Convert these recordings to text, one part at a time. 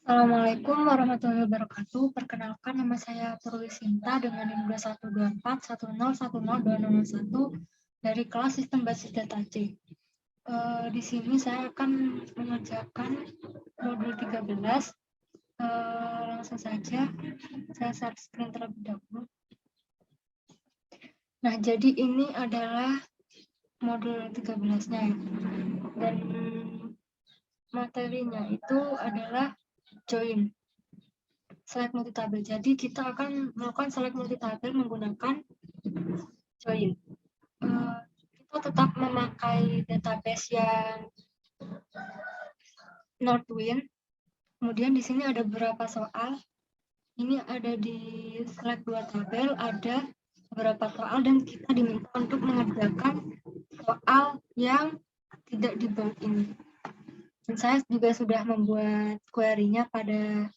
Assalamualaikum warahmatullahi wabarakatuh. Perkenalkan, nama saya Purwi Sinta dengan NIM 212410102001 dari kelas Sistem Basis Data C. Di sini saya akan mengerjakan modul 13. Langsung saja, saya share screen terlebih dahulu. Nah, jadi ini adalah modul 13-nya ya. Dan materinya itu adalah join. Select multitabel. Jadi kita akan melakukan select multitabel menggunakan join. Kita tetap memakai database yang Northwind. Kemudian di sini ada beberapa soal. Ini ada di select 2 tabel, ada beberapa soal dan kita diminta untuk mengerjakan soal yang tidak di bold ini. Dan saya juga sudah membuat query-nya pada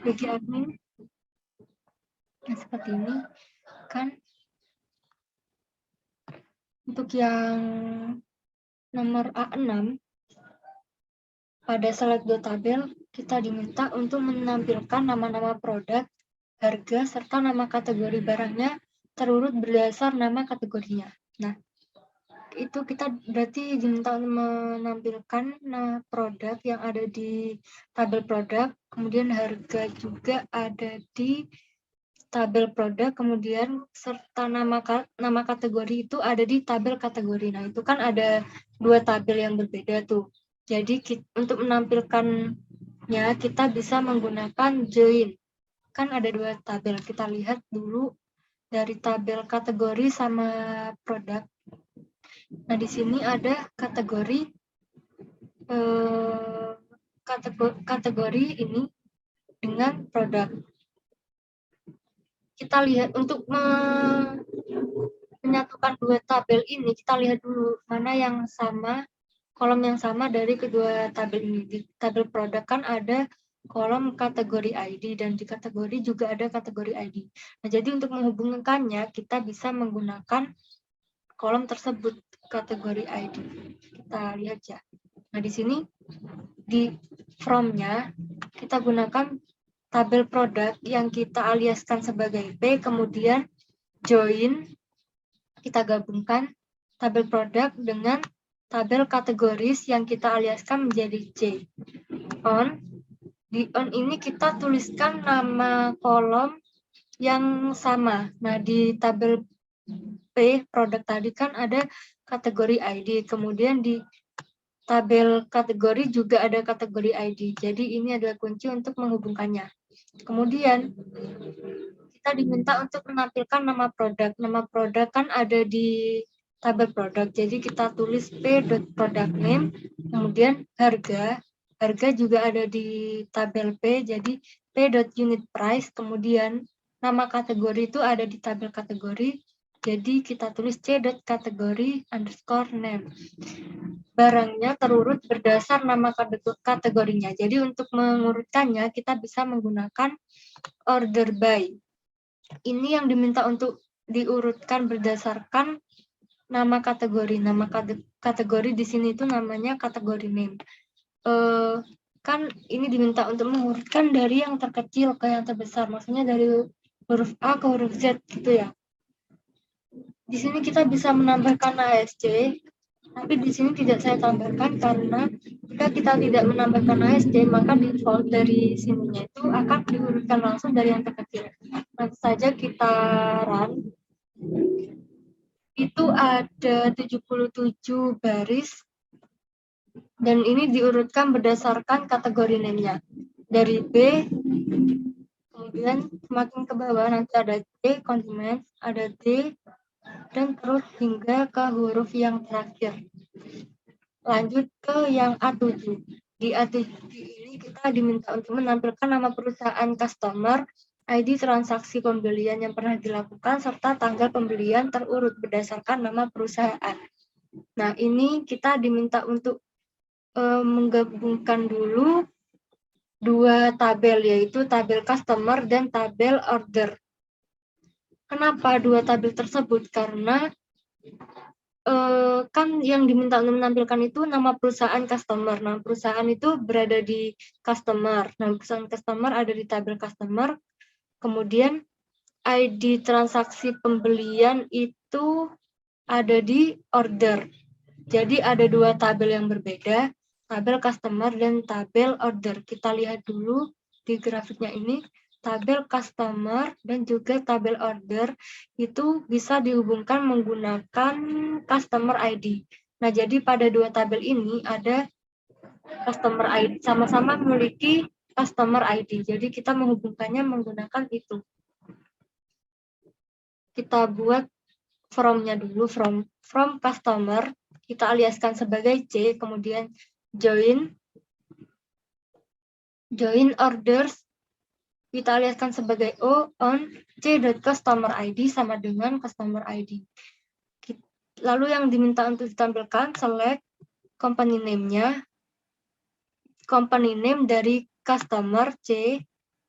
wiki admin. Nah, seperti ini kan. Untuk yang nomor A6 pada select 2 tabel kita diminta untuk menampilkan nama-nama produk, harga, serta nama kategori barangnya terurut berdasar nama kategorinya. Nah, itu kita berarti diminta untuk menampilkan produk yang ada di tabel produk, kemudian harga juga ada di tabel produk, kemudian serta nama kategori itu ada di tabel kategori. Nah, itu kan ada 2 tabel yang berbeda tuh. Jadi untuk menampilkannya kita bisa menggunakan join. Kan ada 2 tabel. Kita lihat dulu dari tabel kategori sama produk. Nah, di sini ada kategori ini dengan produk. Kita lihat untuk menyatukan 2 tabel ini, kita lihat dulu mana yang sama, kolom yang sama dari kedua tabel ini. Di tabel produk kan ada kolom kategori ID dan di kategori juga ada kategori ID. Nah, jadi untuk menghubungkannya kita bisa menggunakan kolom tersebut, kategori ID. Kita lihat ya. Nah, di sini di from-nya kita gunakan tabel produk yang kita aliaskan sebagai P, kemudian join, kita gabungkan tabel produk dengan tabel kategoris yang kita aliaskan menjadi C. Di on ini kita tuliskan nama kolom yang sama. Nah, di tabel P, produk tadi kan ada kategori ID, kemudian di tabel kategori juga ada kategori ID. Jadi ini adalah kunci untuk menghubungkannya. Kemudian kita diminta untuk menampilkan nama produk. Nama produk kan ada di tabel produk. Jadi kita tulis p.productName, kemudian harga. Harga juga ada di tabel P, jadi p.unitprice, kemudian nama kategori itu ada di tabel kategori. Jadi kita tulis c.category_name. Barangnya terurut berdasar nama kategorinya. Jadi untuk mengurutkannya kita bisa menggunakan order by. Ini yang diminta untuk diurutkan berdasarkan nama kategori. Nama kategori di sini itu namanya kategori name. Kan ini diminta untuk mengurutkan dari yang terkecil ke yang terbesar. Maksudnya dari huruf A ke huruf Z gitu ya. Di sini kita bisa menambahkan ASC, tapi di sini tidak saya tambahkan karena jika kita tidak menambahkan ASC, maka default dari sininya itu akan diurutkan langsung dari yang terkecil. Nanti saja kita run. Itu ada 77 baris, dan ini diurutkan berdasarkan kategori name-nya. Dari B, kemudian semakin ke bawah nanti ada C, condiments, ada D, dan terus hingga ke huruf yang terakhir. Lanjut ke yang A7. Di A7 ini kita diminta untuk menampilkan nama perusahaan customer, ID transaksi pembelian yang pernah dilakukan, serta tanggal pembelian terurut berdasarkan nama perusahaan. Nah, ini kita diminta untuk menggabungkan dulu 2 tabel, yaitu tabel customer dan tabel order. Kenapa 2 tabel tersebut? Karena kan yang diminta untuk menampilkan itu nama perusahaan customer. Nah, perusahaan itu berada di customer. Nah, perusahaan customer ada di tabel customer. Kemudian ID transaksi pembelian itu ada di order. Jadi ada dua tabel yang berbeda, tabel customer dan tabel order. Kita lihat dulu di grafiknya ini. Tabel customer dan juga tabel order itu bisa dihubungkan menggunakan customer ID. Nah, jadi pada dua tabel ini ada customer ID, sama-sama memiliki customer ID. Jadi kita menghubungkannya menggunakan itu. Kita buat from-nya dulu, from customer, kita aliaskan sebagai C, kemudian join orders, kita aliaskan sebagai O on C.customer ID sama dengan customer ID. Lalu yang diminta untuk ditampilkan, select company name-nya, company name dari customer C,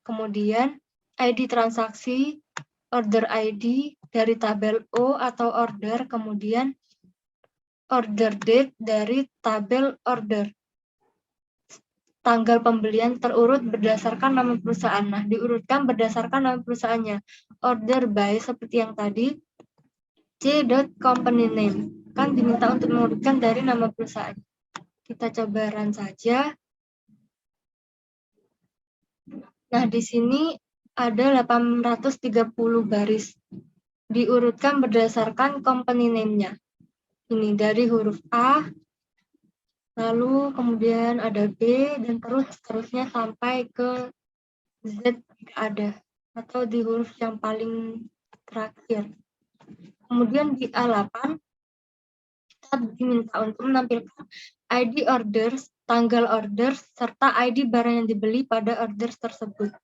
kemudian ID transaksi, order ID dari tabel O atau order, kemudian order date dari tabel order. Tanggal pembelian terurut berdasarkan nama perusahaan. Nah, diurutkan berdasarkan nama perusahaannya. Order by seperti yang tadi, C.company name. Kan diminta untuk mengurutkan dari nama perusahaan. Kita coba run saja. Nah, di sini ada 830 baris. Diurutkan berdasarkan company name-nya. Ini dari huruf A, lalu kemudian ada B, dan terus seterusnya sampai ke Z ada, atau di huruf yang paling terakhir. Kemudian di A8, kita diminta untuk menampilkan ID orders, tanggal orders, serta ID barang yang dibeli pada orders tersebut.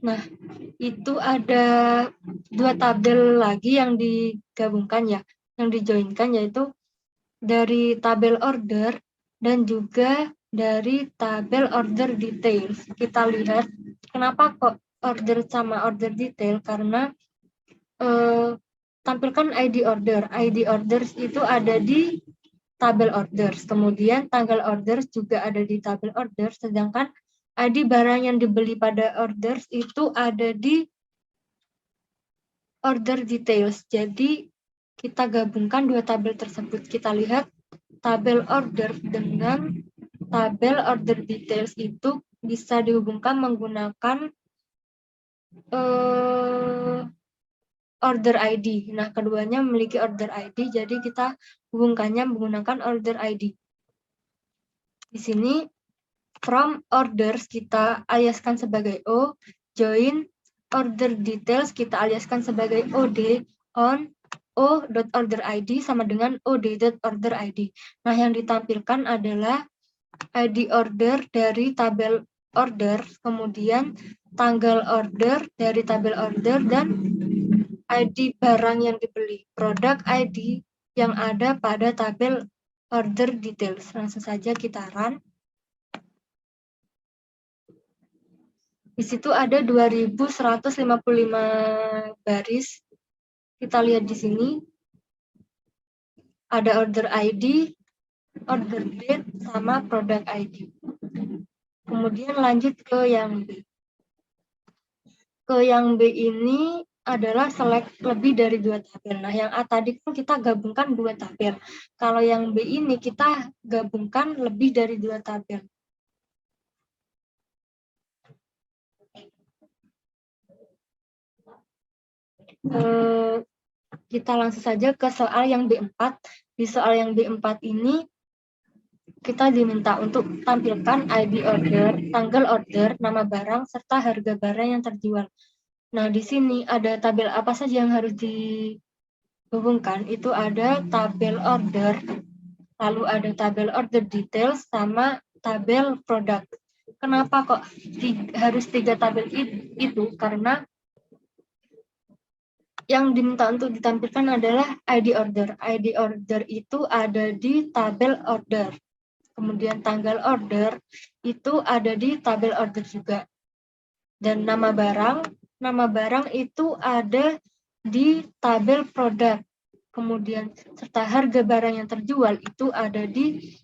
Nah, itu ada dua tabel lagi yang digabungkan ya, yang dijoinkan, yaitu dari tabel order dan juga dari tabel order details. Kita lihat kenapa kok order sama order detail, karena tampilkan ID order. ID orders itu ada di tabel orders. Kemudian tanggal orders juga ada di tabel orders, sedangkan ID barang yang dibeli pada orders itu ada di order details. Jadi kita gabungkan dua tabel tersebut. Kita lihat tabel order dengan tabel order details itu bisa dihubungkan menggunakan order ID. Nah, keduanya memiliki order ID, jadi kita hubungkannya menggunakan order ID. Di sini, from orders kita aliaskan sebagai O, join order details kita aliaskan sebagai OD, on O.order.id sama dengan OD.order.id. Nah, yang ditampilkan adalah ID order dari tabel order, kemudian tanggal order dari tabel order, dan ID barang yang dibeli, produk ID yang ada pada tabel order details. Langsung saja kita run. Di situ ada 2155 baris. Kita lihat di sini. Ada order ID, order date, sama produk ID. Kemudian lanjut ke yang B. Ke yang B ini adalah select lebih dari dua tabel. Nah, yang A tadi kan kita gabungkan dua tabel. Kalau yang B ini kita gabungkan lebih dari dua tabel. Kita langsung saja ke soal yang B4. Di soal yang B4 ini kita diminta untuk tampilkan ID order, tanggal order, nama barang, serta harga barang yang terjual. Nah, di sini ada tabel apa saja yang harus dihubungkan. Itu ada tabel order, lalu ada tabel order details, sama tabel produk. Kenapa kok harus tiga tabel itu? Karena yang diminta untuk ditampilkan adalah ID order. ID order itu ada di tabel order. Kemudian tanggal order itu ada di tabel order juga. Dan nama barang itu ada di tabel produk. kemudian serta harga barang yang terjual itu ada di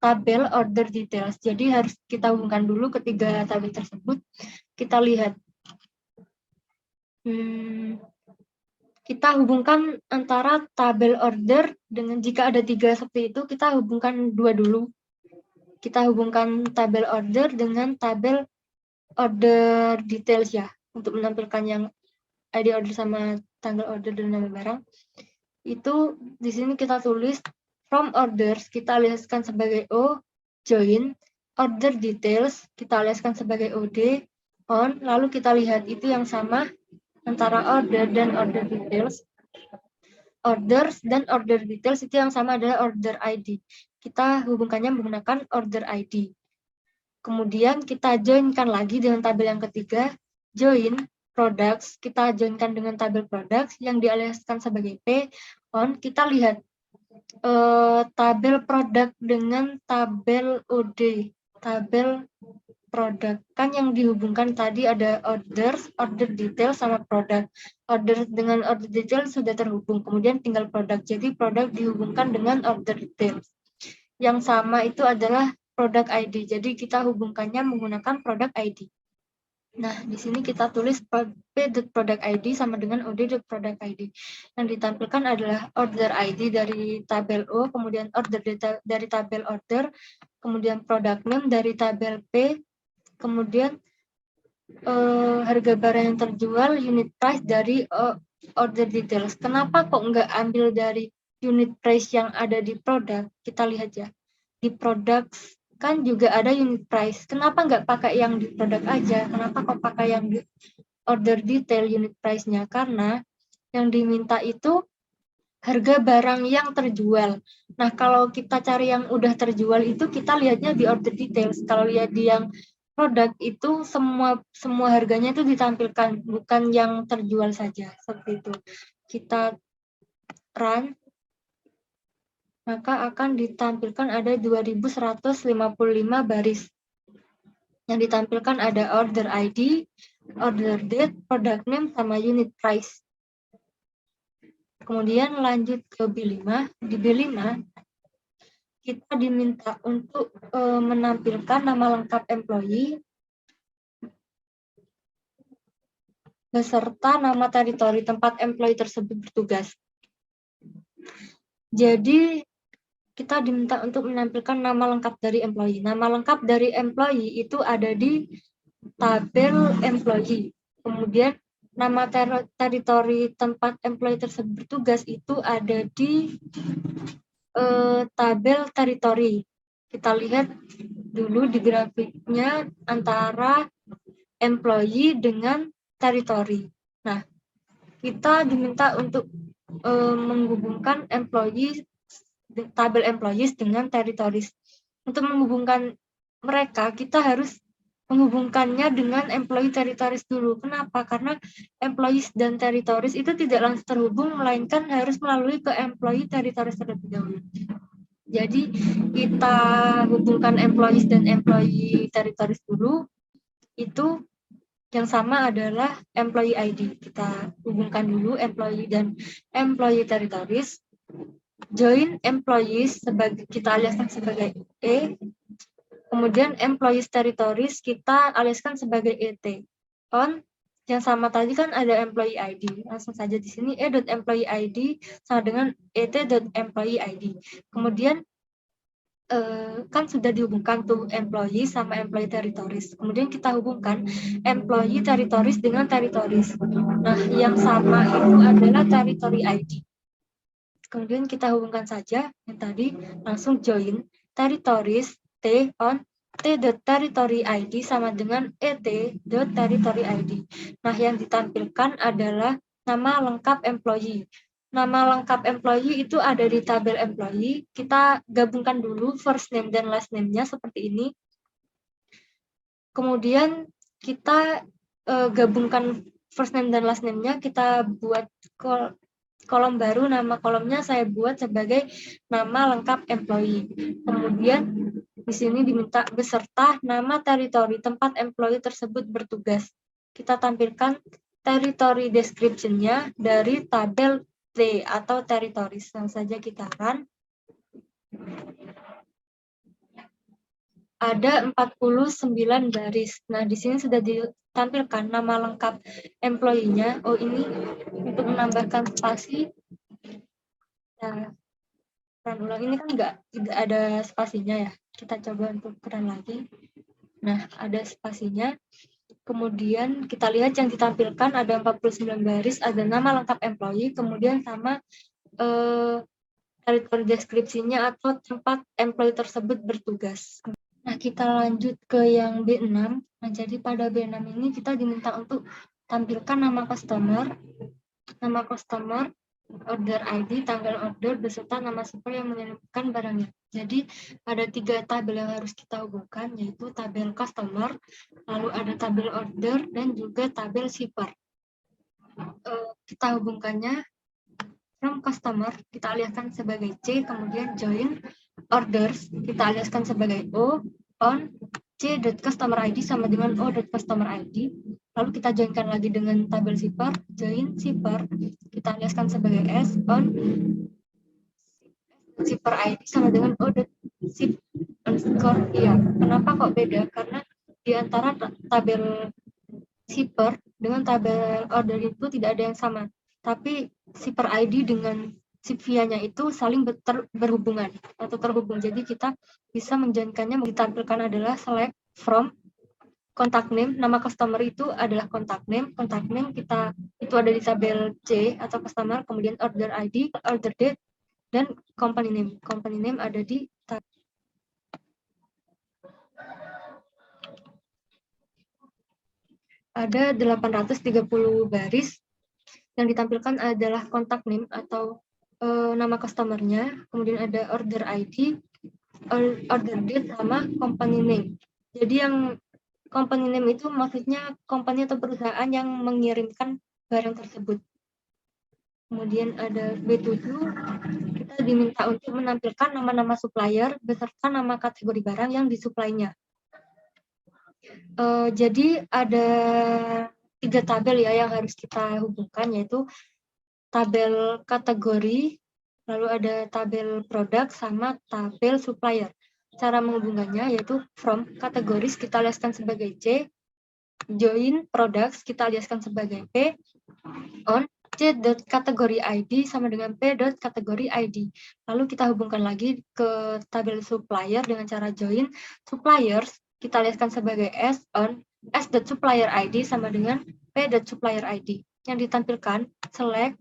tabel order details. Jadi harus kita hubungkan dulu ketiga tabel tersebut. Kita lihat. Kita hubungkan antara tabel order dengan jika ada 3 seperti itu, kita hubungkan 2 dulu. Kita hubungkan tabel order dengan tabel order details ya, untuk menampilkan yang ID order sama tanggal order dan nama barang. Itu di sini kita tulis from orders, kita aliaskan sebagai O, join, order details, kita aliaskan sebagai OD, on, lalu kita lihat itu yang sama antara order dan order details. Orders dan order details itu yang sama adalah order ID. Kita hubungkannya menggunakan order ID. Kemudian kita joinkan lagi dengan tabel yang ketiga, join products, kita joinkan dengan tabel products yang dialiaskan sebagai P, on, kita lihat tabel produk dengan tabel OD, tabel produk. Kan yang dihubungkan tadi ada orders, order detail, sama produk. Order dengan order detail sudah terhubung, kemudian tinggal produk. Jadi produk dihubungkan dengan order detail. Yang sama itu adalah product ID. Jadi kita hubungkannya menggunakan product ID. Nah, di sini kita tulis p.product ID sama dengan od.product ID. Yang ditampilkan adalah order ID dari tabel O, kemudian order data dari tabel order, kemudian product name dari tabel P, kemudian harga barang yang terjual, unit price dari order details. Kenapa kok nggak ambil dari unit price yang ada di produk? Kita lihat ya. Di products kan juga ada unit price. Kenapa nggak pakai yang di produk aja? Kenapa kok pakai yang di order detail unit price-nya? Karena yang diminta itu harga barang yang terjual. Nah, kalau kita cari yang udah terjual itu kita lihatnya di order details. Kalau lihat di yang produk itu semua harganya itu ditampilkan, bukan yang terjual saja. Seperti itu. Kita run, maka akan ditampilkan ada 2155 baris. Yang ditampilkan ada order ID, order date, product name, sama unit price. Kemudian lanjut ke B5. Di B5, kita diminta untuk menampilkan nama lengkap employee beserta nama teritori tempat employee tersebut bertugas. Jadi, kita diminta untuk menampilkan nama lengkap dari employee. Nama lengkap dari employee itu ada di tabel employee. Kemudian nama teritori tempat employee tersebut bertugas itu ada di tabel teritori. Kita lihat dulu di grafiknya antara employee dengan teritori. Nah, kita diminta untuk menghubungkan tabel employees dengan territories. Untuk menghubungkan mereka, kita harus menghubungkannya dengan employee territories dulu. Kenapa? Karena employees dan territories itu tidak langsung terhubung, melainkan harus melalui ke employee territories terlebih dahulu. Jadi, kita hubungkan employees dan employee territories dulu. Itu yang sama adalah employee ID. Kita hubungkan dulu employee dan employee territories. Join employees kita aliaskan sebagai E. Kemudian employees territories kita aliaskan sebagai ET. On yang sama tadi kan ada employee ID. Langsung saja di sini E.employee ID sama dengan ET.employee ID. Kemudian kan sudah dihubungkan tuh employee sama employee territories. Kemudian kita hubungkan employee territories dengan territories. Nah, yang sama itu adalah territory ID. Kemudian kita hubungkan saja yang tadi, langsung join territories T on T.territory ID sama dengan ET.territory ID. Nah, yang ditampilkan adalah nama lengkap employee. Nama lengkap employee itu ada di tabel employee. Kita gabungkan dulu first name dan last name-nya seperti ini. Kemudian kita gabungkan first name dan last name-nya, kita buat kolom baru, nama kolomnya saya buat sebagai nama lengkap employee. Kemudian di sini diminta beserta nama teritori tempat employee tersebut bertugas. Kita tampilkan territory description-nya dari tabel T atau territories. Langsung saja kita run. Ada 49 baris. Nah, di sini sudah ditampilkan nama lengkap employee-nya. Oh, ini untuk menambahkan spasi. Nah, run ulang ini kan tidak ada spasinya ya. Kita coba untuk run lagi. Nah, ada spasinya. Kemudian kita lihat yang ditampilkan ada 49 baris, ada nama lengkap employee, kemudian sama territory deskripsinya atau tempat employee tersebut bertugas. Nah, kita lanjut ke yang B6. Nah, jadi pada B6 ini kita diminta untuk tampilkan nama customer, order ID, tanggal order, beserta nama shipper yang mengirimkan barangnya. Jadi, ada 3 tabel yang harus kita hubungkan, yaitu tabel customer, lalu ada tabel order, dan juga tabel shipper. Kita hubungkannya from customer, kita aliaskan sebagai C, kemudian join orders, kita aliaskan sebagai O, on C.customer ID sama dengan O.customer ID. Lalu kita joinkan lagi dengan tabel shipper, join shipper, kita aliaskan sebagai S, on shipper ID sama dengan O.ship underscore iya. Kenapa kok beda? Karena di antara tabel shipper dengan tabel order itu tidak ada yang sama. Tapi shipper ID dengan ship via-nya itu saling berhubungan atau terhubung. Jadi kita bisa menjoinkannya, ditampilkan adalah select from contact name, nama customer itu adalah contact name kita itu ada di tabel C atau customer, kemudian order ID, order date, dan company name. Company name ada di tab. Ada 830 baris. Yang ditampilkan adalah contact name atau nama customer-nya, kemudian ada order ID, order date, sama company name. Jadi yang company name itu maksudnya company atau perusahaan yang mengirimkan barang tersebut. Kemudian ada B7, kita diminta untuk menampilkan nama-nama supplier beserta nama kategori barang yang disuplainya. Jadi ada 3 tabel ya yang harus kita hubungkan, yaitu tabel kategori, lalu ada tabel produk, sama tabel supplier. Cara menghubungkannya yaitu from kategoris kita aliaskan sebagai C, join products kita aliaskan sebagai P, on C.kategori ID sama dengan P.kategori ID. Lalu kita hubungkan lagi ke tabel supplier dengan cara join suppliers kita aliaskan sebagai S, on S.supplier ID sama dengan P.supplier ID. Yang ditampilkan select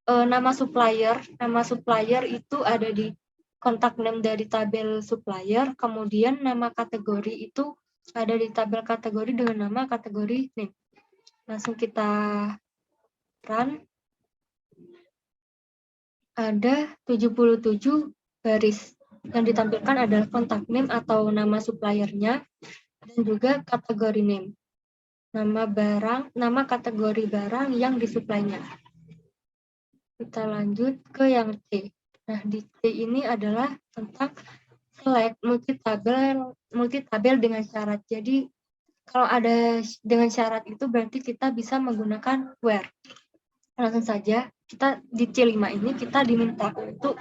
nama supplier itu ada di kontak name dari tabel supplier, kemudian nama kategori itu ada di tabel kategori dengan nama kategori name. Langsung kita run. Ada 77 baris. Yang ditampilkan adalah kontak name atau nama suppliernya, dan juga kategori name. Nama kategori barang yang disuplainya. Kita lanjut ke yang C. Nah, di C ini adalah tentang select multitabel dengan syarat. Jadi, kalau ada dengan syarat itu berarti kita bisa menggunakan where. Langsung saja, kita di C5 ini kita diminta untuk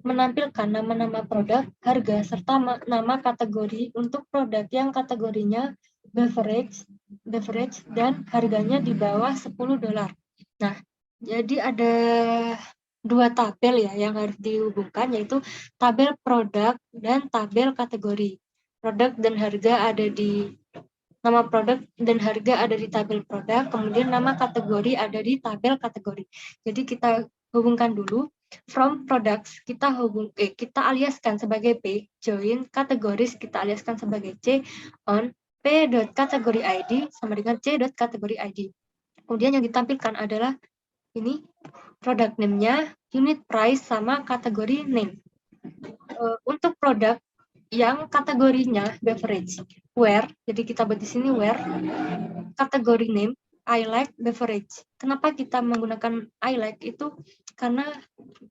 menampilkan nama-nama produk, harga, serta nama kategori untuk produk yang kategorinya beverage dan harganya di bawah $10. Nah, jadi ada 2 tabel ya yang harus dihubungkan, yaitu tabel produk dan tabel kategori. Produk dan harga ada di nama produk dan harga ada di tabel produk, kemudian nama kategori ada di tabel kategori. Jadi kita hubungkan dulu. From products kita aliaskan sebagai P, join kategoris kita aliaskan sebagai C, on P.kategori ID sama dengan C.kategori ID. Kemudian yang ditampilkan adalah ini product name-nya, unit price, sama kategori name. Untuk produk yang kategorinya beverage, where, jadi kita buat di sini where, kategori name, I like beverage. Kenapa kita menggunakan I like itu? Karena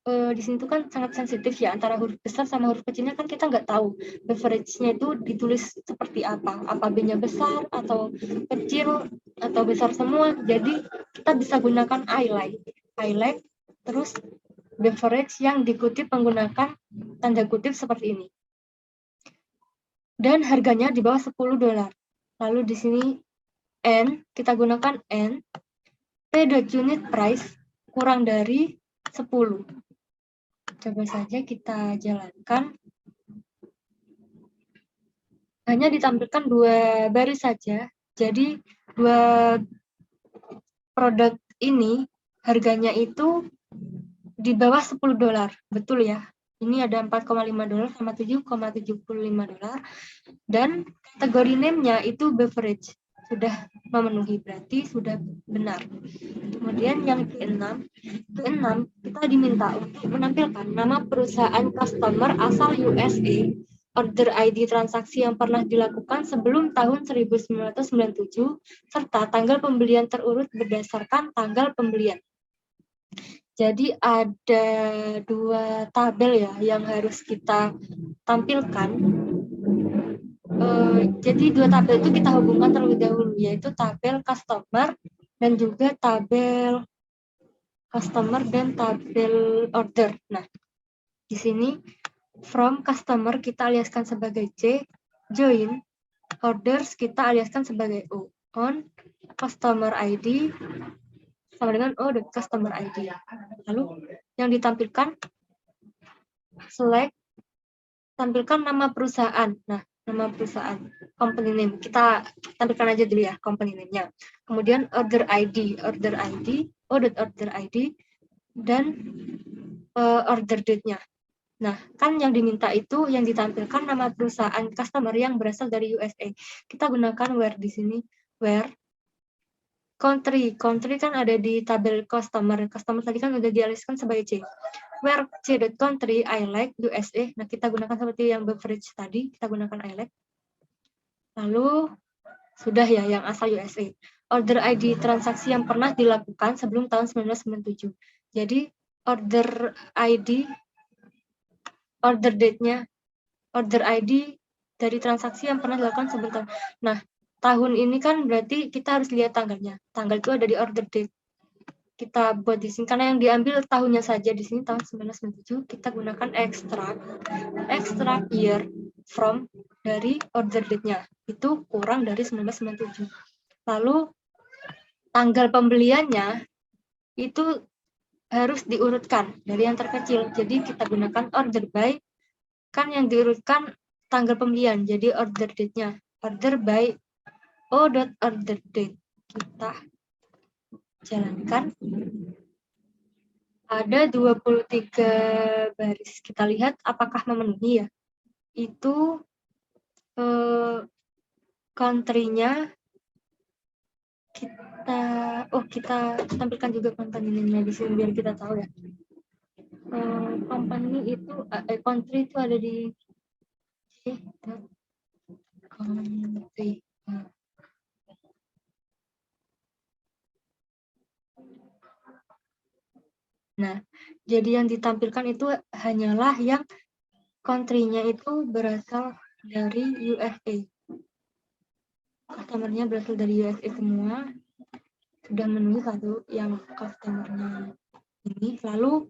di sini tuh kan sangat sensitif ya, antara huruf besar sama huruf kecilnya kan kita nggak tahu beverage-nya itu ditulis seperti apa B-nya besar atau kecil atau besar semua. Jadi kita bisa gunakan I like terus beverage yang dikutip menggunakan tanda kutip seperti ini. Dan harganya di bawah $10. Lalu di sini N, kita gunakan N, P.unit price kurang dari 10. Coba saja kita jalankan. Hanya ditampilkan 2 baris saja. Jadi 2 produk ini harganya itu di bawah $10. Betul ya? Ini ada $4,5 sama $7,75. Dan kategori name-nya itu beverage. Sudah memenuhi, berarti sudah benar. Kemudian yang keenam kita diminta untuk menampilkan nama perusahaan customer asal USA, order ID transaksi yang pernah dilakukan sebelum tahun 1997, serta tanggal pembelian terurut berdasarkan tanggal pembelian. Jadi ada 2 tabel ya yang harus kita tampilkan. Jadi 2 tabel itu kita hubungkan terlebih dahulu, yaitu tabel customer dan juga tabel customer dan tabel order. Nah, di sini from customer kita aliaskan sebagai C, join orders kita aliaskan sebagai O, on customer ID sama dengan O dan customer ID. Lalu yang ditampilkan select tampilkan nama perusahaan. Nah, nama perusahaan, company name. Kita tampilkan aja dulu ya company name-nya. Kemudian order ID, order ID, dan order date-nya. Nah, kan yang diminta itu yang ditampilkan nama perusahaan customer yang berasal dari USA. Kita gunakan where di sini, where country kan ada di tabel customer tadi kan udah dialiskan sebagai C. Where C.country I like USA. Nah, kita gunakan seperti yang beverage tadi, kita gunakan I like. Lalu sudah ya yang asal USA. Order ID transaksi yang pernah dilakukan sebelum tahun 1997. Jadi order ID, order date-nya, order ID dari transaksi yang pernah dilakukan sebelum tahun. Nah, tahun ini kan berarti kita harus lihat tanggalnya. Tanggal itu ada di order date. Kita buat di sini karena yang diambil tahunnya saja di sini tahun 1997, kita gunakan extract year from dari order date-nya. Itu kurang dari 1997. Lalu tanggal pembeliannya itu harus diurutkan dari yang terkecil. Jadi kita gunakan order by, kan yang diurutkan tanggal pembelian. Jadi order date-nya order by O.order date. Kita jalankan. Ada 23 baris. Kita lihat apakah memenuhi ya. Itu country-nya kita tampilkan juga company name-nya di sini biar kita tahu ya. Company itu country itu ada di country. Nah, jadi yang ditampilkan itu hanyalah yang country-nya itu berasal dari USA. Customer-nya berasal dari USA semua. Sudah memenuhi satu yang customer-nya ini. Lalu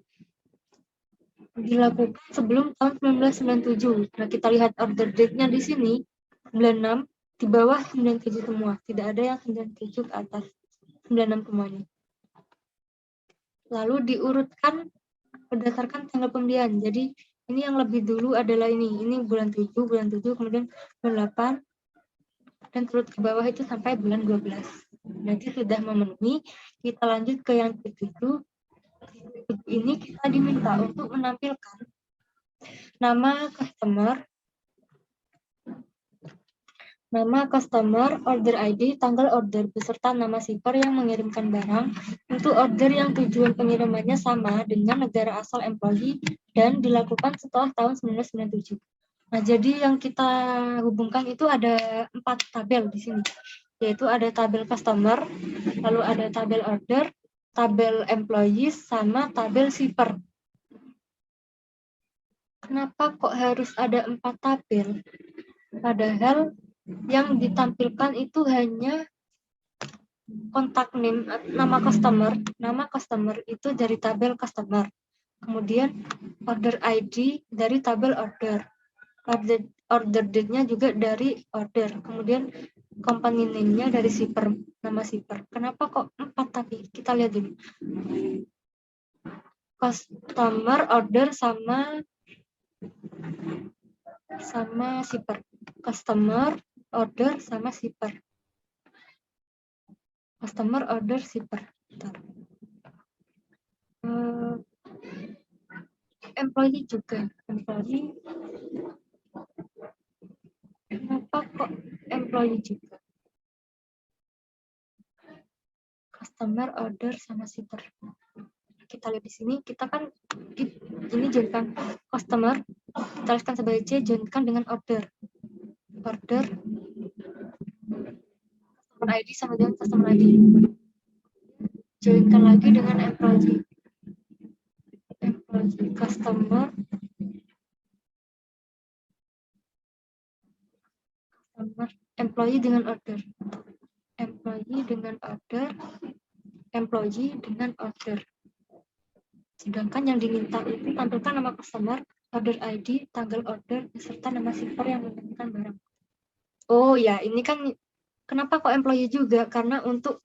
dilakukan sebelum tahun 1997. Nah, kita lihat order date-nya di sini 96, di bawah 97 semua. Tidak ada yang 97 ke atas, 96 semuanya. Lalu diurutkan berdasarkan tanggal pembelian. Jadi ini yang lebih dulu adalah ini bulan 7, kemudian bulan 8, dan turut ke bawah itu sampai bulan 12. Nanti sudah memenuhi, kita lanjut ke yang ke-7. Ini kita diminta untuk menampilkan nama customer, order ID, tanggal order, beserta nama shipper yang mengirimkan barang untuk order yang tujuan pengirimannya sama dengan negara asal employee dan dilakukan setelah tahun 1997. Nah, jadi yang kita hubungkan itu ada 4 tabel di sini, yaitu ada tabel customer, lalu ada tabel order, tabel employees, sama tabel shipper. Kenapa kok harus ada 4 tabel? Padahal yang ditampilkan itu hanya kontak name, nama customer itu dari tabel customer. Kemudian order ID dari tabel order. Order date-nya juga dari order. Kemudian company name-nya dari shipper, nama shipper. Kenapa kok 4 tapi? Kita lihat dulu. Customer, order, sama shipper. Customer, order, sama shipper. Customer, order, shipper. Employee juga. Employee. Kenapa kok employee juga? Customer, order, sama shipper. Kita lihat di sini, kita kan ini jadikan customer, kita lihatkan sebagai C, joinkan dengan order. Order, customer ID sama dengan customer ID. Joinkan lagi dengan employee. Customer, employee dengan order. Employee dengan order. Employee dengan order. Sedangkan yang diminta itu tampilkan nama customer, order ID, tanggal order, beserta nama shipper yang mengirimkan barang. Oh ya, ini kan kenapa kok employee juga? Karena untuk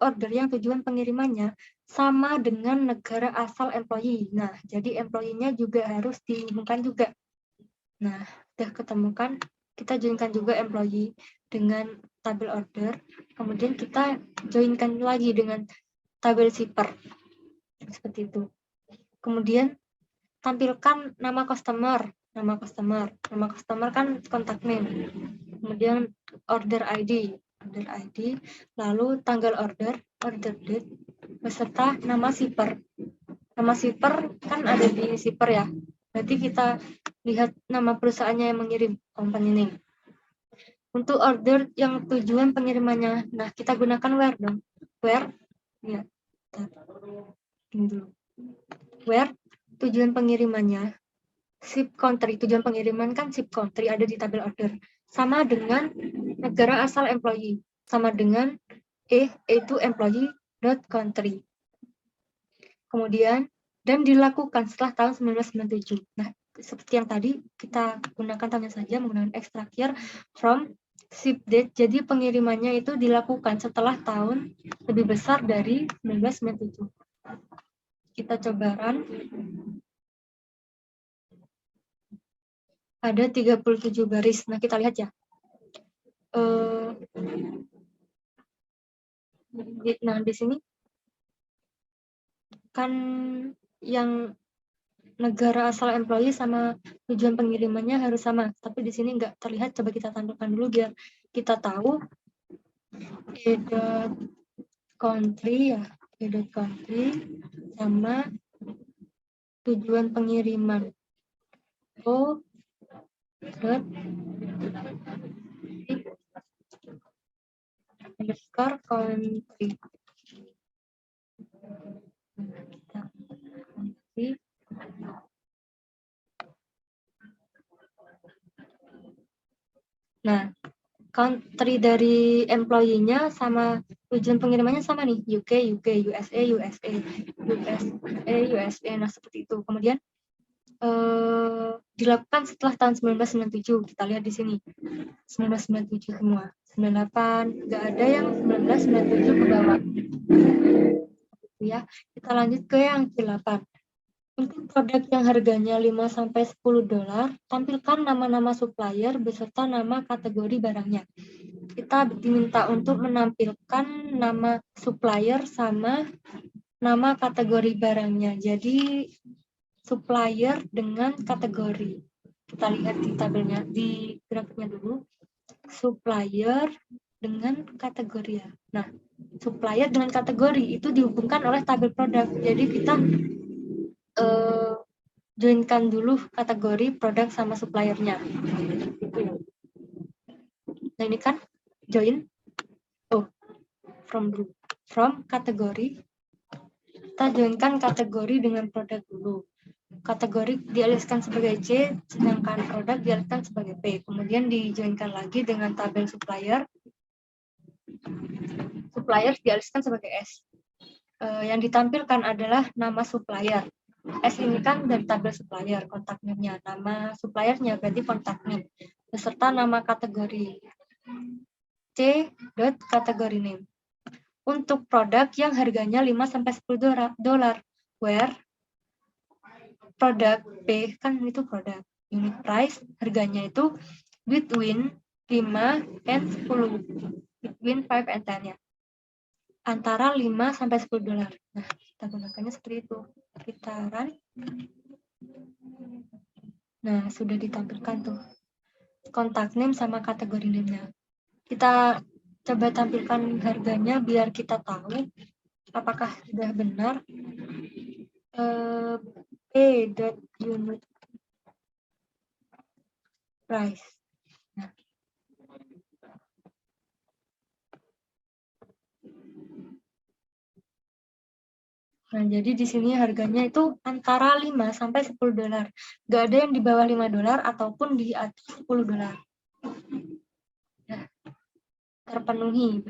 order yang tujuan pengirimannya sama dengan negara asal employee. Nah, jadi employee-nya juga harus dihubungkan juga. Nah, udah ketemukan, kita joinkan juga employee dengan tabel order. Kemudian kita joinkan lagi dengan tabel shipper. Seperti itu. Kemudian tampilkan nama customer. Nama customer kan kontak name. Kemudian order ID, lalu tanggal order date, beserta nama shipper. Nama shipper kan ada di shipper ya. Berarti kita lihat nama perusahaannya yang mengirim, company name. Untuk order yang tujuan pengirimannya, nah kita gunakan where dong. Where, ya. Where tujuan pengirimannya, ship country, tujuan pengiriman kan ship country ada di tabel order. Sama dengan negara asal employee, sama dengan itu employee.country. Kemudian, dan dilakukan setelah tahun 1997. Nah, seperti yang tadi, kita gunakan tamnya saja menggunakan extract here from ship date. Jadi pengirimannya itu dilakukan setelah tahun lebih besar dari 1997. Kita coba run. Ada 37 baris. Nah, kita lihat ya. Nah, di sini kan yang negara asal employee sama tujuan pengirimannya harus sama. Tapi di sini nggak terlihat. Coba kita tampilkan dulu biar kita tahu. country ya. country sama tujuan pengiriman. country. Nah, country dari employee-nya sama tujuan pengirimannya sama nih, UK, USA. Nah, seperti itu. Kemudian dilakukan setelah tahun 1997. Kita lihat di sini. 1997 semua. 98, nggak ada yang 1997 ke bawah. Ya, kita lanjut ke yang ke-8. Untuk produk yang harganya $5-10, tampilkan nama-nama supplier beserta nama kategori barangnya. Kita diminta untuk menampilkan nama supplier sama nama kategori barangnya. Jadi supplier dengan kategori. Kita lihat di tabelnya, di grafiknya dulu. Supplier dengan kategori ya. Nah, supplier dengan kategori itu dihubungkan oleh tabel produk. Jadi kita joinkan dulu kategori produk sama suppliernya. Nah, ini kan join from kategori. Kita joinkan kategori dengan produk dulu. Kategori dialihkan sebagai C, sedangkan produk dialihkan sebagai P. Kemudian dijoinkan lagi dengan tabel supplier. supplier dialihkan sebagai S. Yang ditampilkan adalah nama supplier. S ini kan dari tabel supplier, kontak name-nya. Nama suppliernya berarti kontak name, beserta nama kategori. C. Kategori name. Untuk produk yang harganya 5-10 dolar, where produk B, kan itu produk. Unit price, harganya itu between 5 and 10. Between 5 and 10 ya. Antara 5-10 dolar. Nah, kita gunakannya seperti itu. Kita run. Nah, sudah ditampilkan tuh kontak name sama kategori name-nya. Kita coba tampilkan harganya biar kita tahu apakah sudah benar. P.unit price. Nah, jadi di sini harganya itu antara 5-10 dolar. Nggak ada yang di bawah 5 dolar ataupun di atas 10 dolar. Nah, terpenuhi.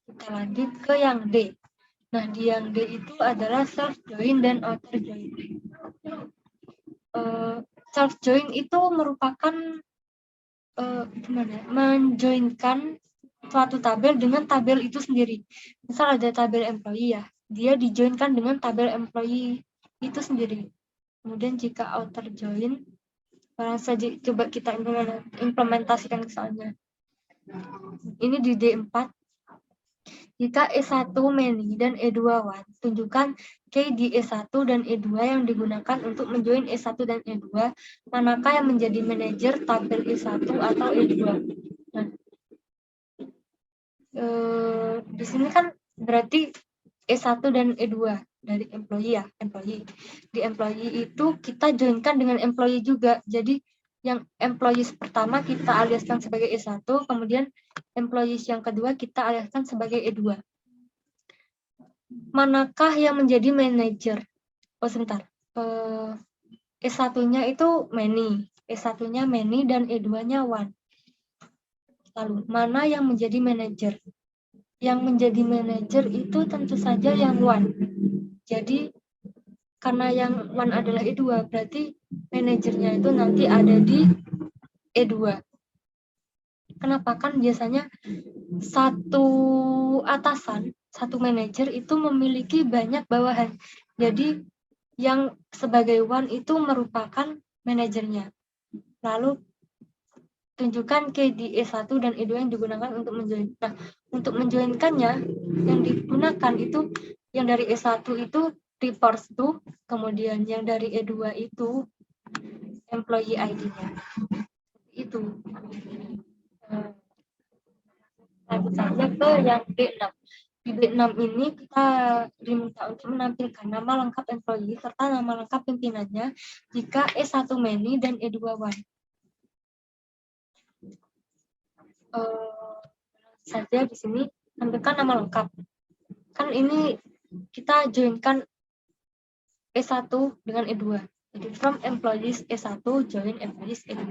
Kita lanjut ke yang D. Nah, di yang D itu adalah self-join dan author-join. Self-join itu merupakan menjoinkan suatu tabel dengan tabel itu sendiri. Misal ada tabel employee ya, dia dijoinkan dengan tabel employee itu sendiri. Kemudian jika outer join, barang saja coba kita implementasikan ke soalnya. Ini di D4. Jika E1 many dan E2 one, tunjukkan key di E1 dan E2 yang digunakan untuk menjoin E1 dan E2, manakah yang menjadi manajer tabel E1 atau E2. Nah, di sini kan berarti E1 dan E2 dari employee ya, employee. Di employee itu kita joinkan dengan employee juga. Jadi yang employees pertama kita aliaskan sebagai E1, kemudian employees yang kedua kita aliaskan sebagai E2. Manakah yang menjadi manager? Oh, sebentar. E1-nya itu many. E1-nya many dan E2-nya one. Lalu, mana yang menjadi manager? Yang menjadi manajer itu tentu saja yang one. Jadi karena yang one adalah E2, berarti manajernya itu nanti ada di E2. Kenapa? Kan biasanya satu atasan, satu manajer itu memiliki banyak bawahan. Jadi yang sebagai one itu merupakan manajernya. Lalu tunjukkan key di E1 dan E2 yang digunakan untuk menjoin. Nah, untuk menjoinkannya yang digunakan itu yang dari E1 itu reports to, kemudian yang dari E2 itu employee ID-nya. Itu. Lanjut saja ke yang D6. Di D6 ini kita diminta untuk menampilkan nama lengkap employee serta nama lengkap pimpinannya jika E1 many dan E2 one. Saja di sini tampilkan nama lengkap. Kan ini kita joinkan E1 dengan E2. Jadi from employees E1 join employees E2.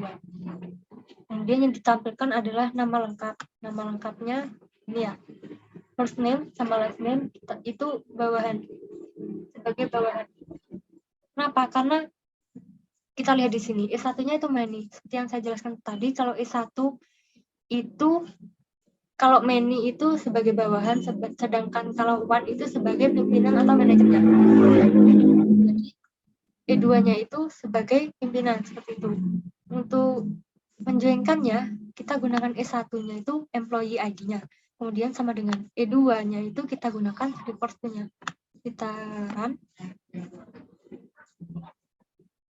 Kemudian yang ditampilkan adalah nama lengkap. Nama lengkapnya ini ya. First name sama last name itu bawahan. Sebagai bawahan. Kenapa? Karena kita lihat di sini E1-nya itu many. Seperti yang saya jelaskan tadi, kalau E1 itu kalau many itu sebagai bawahan, sedangkan kalau one itu sebagai pimpinan atau manajernya. Jadi E2-nya itu sebagai pimpinan, seperti itu. Untuk menjoinkannya, kita gunakan E1-nya itu employee ID-nya. Kemudian sama dengan E2-nya itu kita gunakan report-nya. Kita run.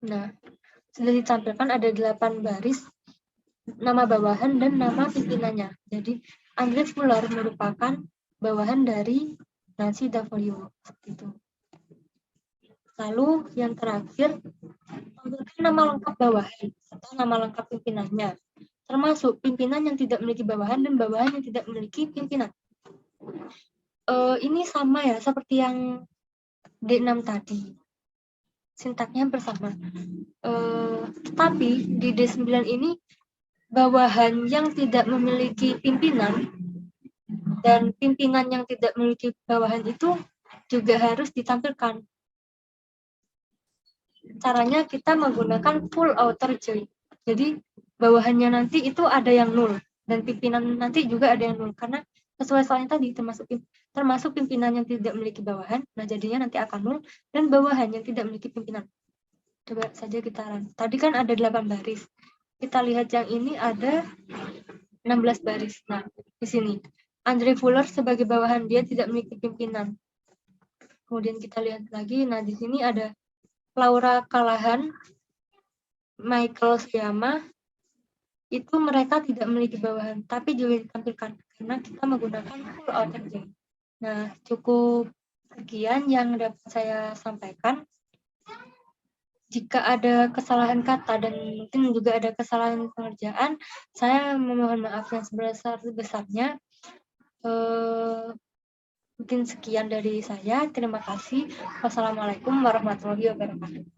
Nah, sudah ditampilkan ada 8 baris nama bawahan dan nama pimpinannya. Jadi Andreas Fuller merupakan bawahan dari Nancy W. Itu. Lalu yang terakhir, tampilkan nama lengkap bawahan atau nama lengkap pimpinannya, termasuk pimpinan yang tidak memiliki bawahan dan bawahan yang tidak memiliki pimpinan. Ini sama ya seperti yang D6 tadi. Sintaknya bersama. Tetapi di D9 ini bawahan yang tidak memiliki pimpinan Dan pimpinan yang tidak memiliki bawahan itu juga harus ditampilkan. Caranya kita menggunakan full outer join. Jadi bawahannya nanti itu ada yang 0 dan pimpinan nanti juga ada yang 0 karena sesuai soalnya tadi termasuk pimpinan yang tidak memiliki bawahan. Nah, jadinya nanti akan 0 dan bawahan yang tidak memiliki pimpinan. Coba saja kita run. Tadi kan ada 8 baris. Kita lihat yang ini ada 16 baris. Nah, di sini Andre Fuller sebagai bawahan, dia tidak memiliki pimpinan. Kemudian kita lihat lagi, nah di sini ada Laura Callahan, Michael Sciamma, itu mereka tidak memiliki bawahan, tapi juga ditampilkan karena kita menggunakan full outer join. Nah, cukup sekian yang dapat saya sampaikan. Jika ada kesalahan kata dan mungkin juga ada kesalahan pengerjaan, saya memohon maaf yang sebesar-besarnya. Mungkin sekian dari saya. Terima kasih. Wassalamualaikum warahmatullahi wabarakatuh.